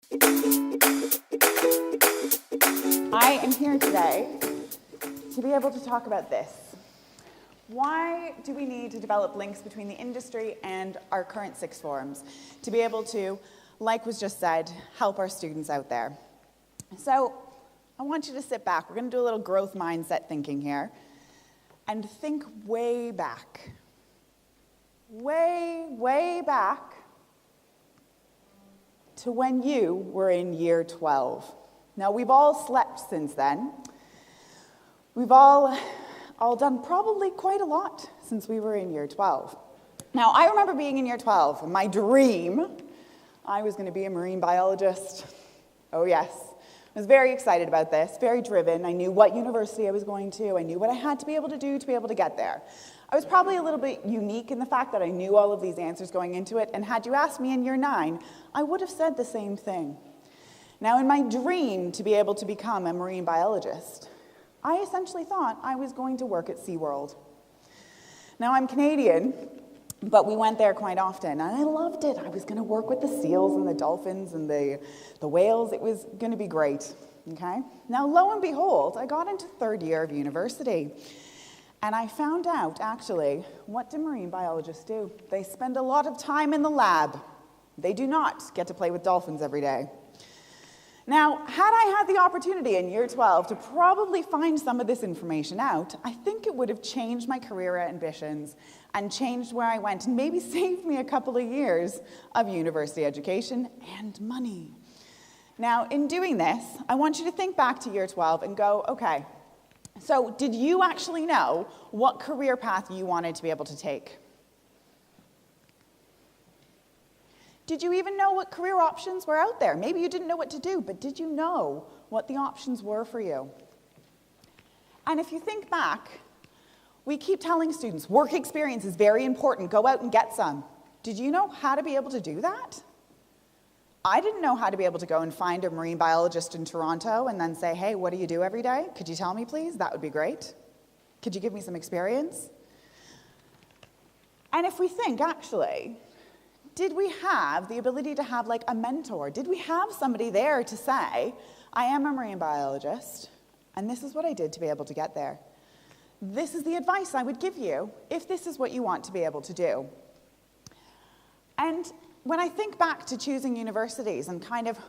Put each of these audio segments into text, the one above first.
I am here today to be able to talk about this. Why do we need to develop links between the industry and our current sixth forms to be able to, like was just said, help our students out there? So I want you to sit back. We're going to do a little growth mindset thinking here and think way back. Way back to when you were in year 12. Now, we've all slept since then. We've all done probably quite a lot since we were in year 12. Now, I remember being in year 12, and my dream, I was going to be a marine biologist. Oh, yes. I was very excited about this, very driven. I knew what university I was going to. I knew what I had to be able to do to be able to get there. I was probably a little bit unique in the fact that I knew all of these answers going into it, and had you asked me in year 9, I would have said the same thing. Now, in my dream to be able to become a marine biologist, I essentially thought I was going to work at SeaWorld. Now, I'm Canadian, but we went there quite often, and I loved it. I was going to work with the seals and the dolphins and the whales. It was going to be great, okay? Now, lo and behold, I got into third year of university, and I found out, actually, what do marine biologists do? They spend a lot of time in the lab. They do not get to play with dolphins every day. Now, had I had the opportunity in year 12 to probably find some of this information out, I think it would have changed my career ambitions and changed where I went and maybe saved me a couple of years of university education and money. Now, in doing this, I want you to think back to year 12 and go, okay, so did you actually know what career path you wanted to be able to take? Did you even know what career options were out there? Maybe you didn't know what to do, but did you know what the options were for you? And if you think back, we keep telling students, work experience is very important, go out and get some. Did you know how to be able to do that? I didn't know how to be able to go and find a marine biologist in Toronto and then say, hey, what do you do every day? Could you tell me, please? That would be great. Could you give me some experience? And if we think, actually, did we have the ability to have like a mentor? Did we have somebody there to say, I am a marine biologist, and this is what I did to be able to get there. This is the advice I would give you if this is what you want to be able to do. And when I think back to choosing universities and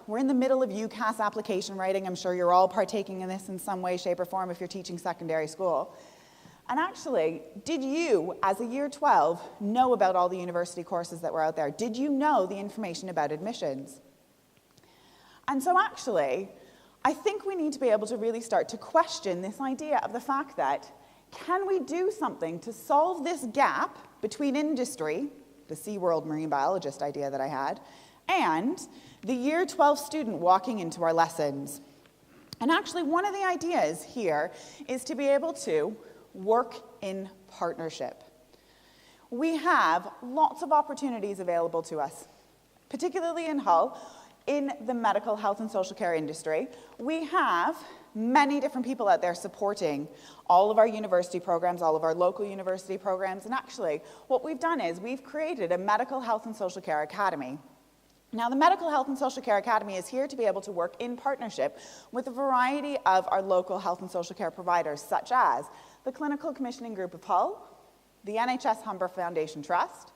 we're in the middle of UCAS application writing, I'm sure you're all partaking in this in some way, shape, or form if you're teaching secondary school. And actually, did you, as a year 12, know about all the university courses that were out there? Did you know the information about admissions? And so actually, I think we need to be able to really start to question this idea of the fact that, can we do something to solve this gap between industry, the SeaWorld marine biologist idea that I had, and the year 12 student walking into our lessons? And actually, one of the ideas here is to be able to work in partnership. We have lots of opportunities available to us, particularly in Hull, in the medical, health, and social care industry. We have many different people out there supporting all of our university programs, all of our local university programs, and actually what we've done is we've created a medical, health, and social care academy. Now, the Medical Health and Social Care Academy is here to be able to work in partnership with a variety of our local health and social care providers, such as the Clinical Commissioning Group of Hull, the NHS Humber Foundation Trust,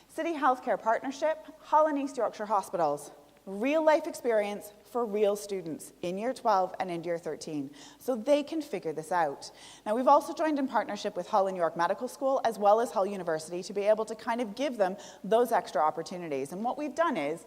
City Healthcare Partnership, Hull and East Yorkshire Hospitals. Real life experience for real students in year 12 and in year 13, so they can figure this out. Now, we've also joined in partnership with Hull and York Medical School as well as Hull University to be able to give them those extra opportunities. And what we've done is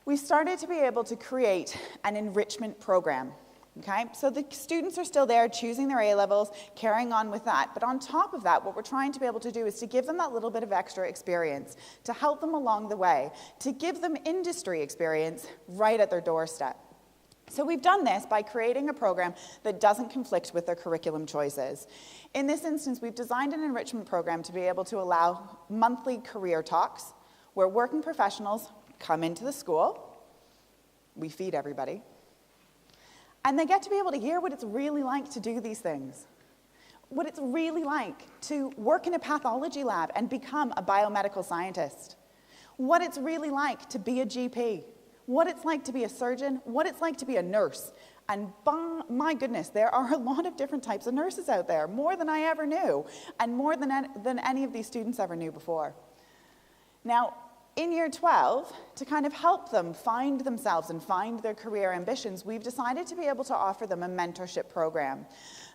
we started to be able to create an enrichment program. Okay, so the students are still there choosing their A-levels, carrying on with that. But on top of that, what we're trying to be able to do is to give them that little bit of extra experience, to help them along the way, to give them industry experience right at their doorstep. So we've done this by creating a program that doesn't conflict with their curriculum choices. In this instance, we've designed an enrichment program to be able to allow monthly career talks where working professionals come into the school, we feed everybody, and they get to be able to hear what it's really like to do these things, what it's really like to work in a pathology lab and become a biomedical scientist, what it's really like to be a GP, what it's like to be a surgeon, what it's like to be a nurse. And my goodness, there are a lot of different types of nurses out there, more than I ever knew, and more than any of these students ever knew before. Now, in year 12, to kind of help them find themselves and find their career ambitions, we've decided to be able to offer them a mentorship program.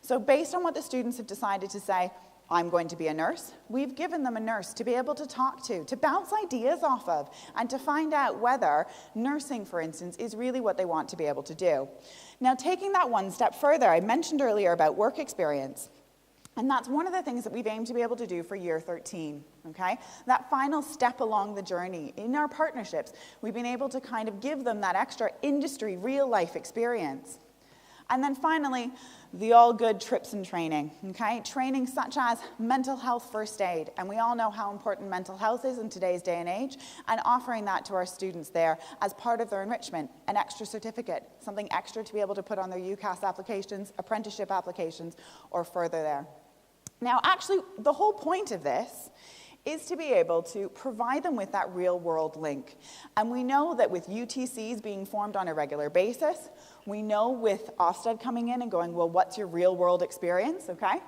So based on what the students have decided to say, I'm going to be a nurse, we've given them a nurse to be able to talk to bounce ideas off of, and to find out whether nursing, for instance, is really what they want to be able to do. Now, taking that one step further, I mentioned earlier about work experience. And that's one of the things that we've aimed to be able to do for year 13, okay? That final step along the journey. In our partnerships, we've been able to kind of give them that extra industry, real-life experience. And then finally, the all-good trips and training, okay? Training such as mental health first aid. And we all know how important mental health is in today's day and age, and offering that to our students there as part of their enrichment, an extra certificate, something extra to be able to put on their UCAS applications, apprenticeship applications, or further there. Now, actually, the whole point of this is to be able to provide them with that real-world link. And we know that with UTCs being formed on a regular basis, we know with Ofsted coming in and going, well, what's your real-world experience, okay?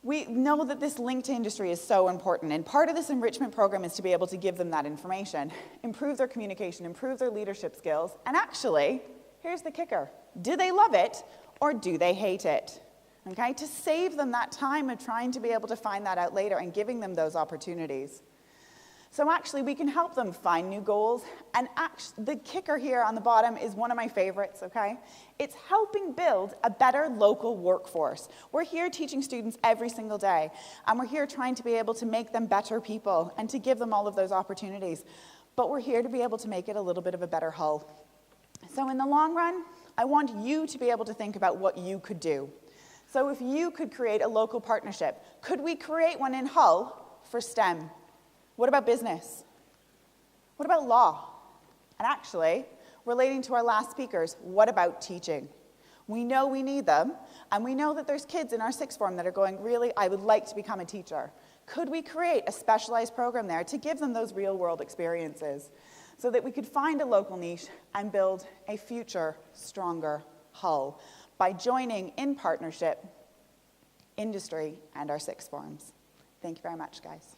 We know that this link to industry is so important, and part of this enrichment program is to be able to give them that information, improve their communication, improve their leadership skills, and actually, here's the kicker, do they love it or do they hate it? Okay, to save them that time of trying to be able to find that out later and giving them those opportunities. So actually, we can help them find new goals, and the kicker here on the bottom is one of my favorites, okay? It's helping build a better local workforce. We're here teaching students every single day, and we're here trying to be able to make them better people and to give them all of those opportunities. But we're here to be able to make it a little bit of a better Hull. So in the long run, I want you to be able to think about what you could do. So if you could create a local partnership, could we create one in Hull for STEM? What about business? What about law? And actually, relating to our last speakers, what about teaching? We know we need them, and we know that there's kids in our sixth form that are going, really, I would like to become a teacher. Could we create a specialized program there to give them those real-world experiences so that we could find a local niche and build a future, stronger Hull by joining in partnership industry and our sixth forms? Thank you very much, guys.